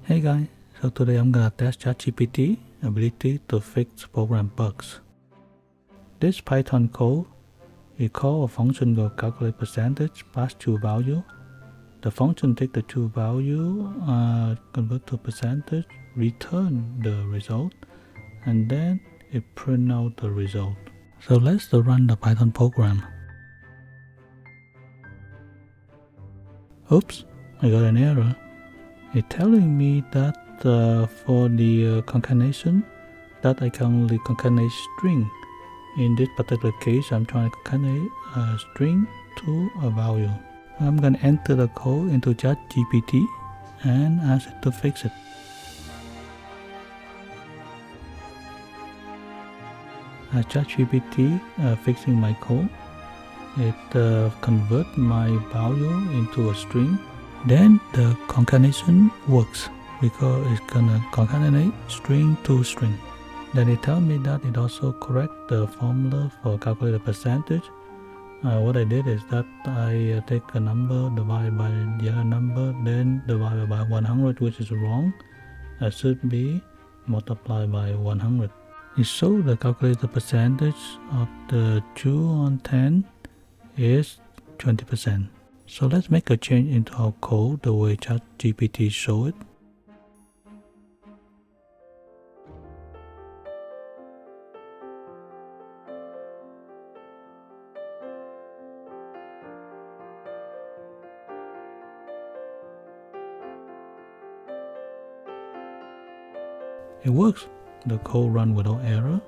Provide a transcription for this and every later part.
Hey guys, so today I'm gonna test ChatGPT ability to fix program bugs. This Python code is called a function will calculate percentage pass true value. The function take the true value, convert to percentage, return the result, and then it print out the result. So let's run the Python program. Oops, I got an error. It's telling me that for the concatenation, that I can only concatenate string. In this particular case, I'm trying to concatenate a string to a value. I'm going to enter the code into ChatGPT and ask it to fix it. ChatGPT fixing my code. It converts my value into a string. Then the concatenation works because it's gonna concatenate string to string. Then it tells me that it also correct the formula for calculate the percentage. What I did is that I take a number divided by the other number, then divided by 100, which is wrong. It should be multiplied by 100. It shows the calculated percentage of the 2 on 10 is 20%. So let's make a change into our code the way ChatGPT show it. It works. The code runs without error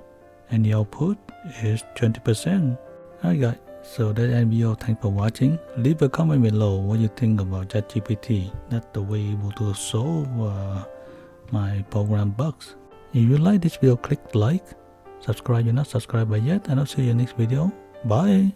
and the output is 20%. Alright guys, so that's the video. Thanks for watching. Leave a comment below what you think about ChatGPT. That's the way able to solve my program bugs. If you like this video, click like, subscribe if you're not subscribed yet, and I'll see you in the next video. Bye.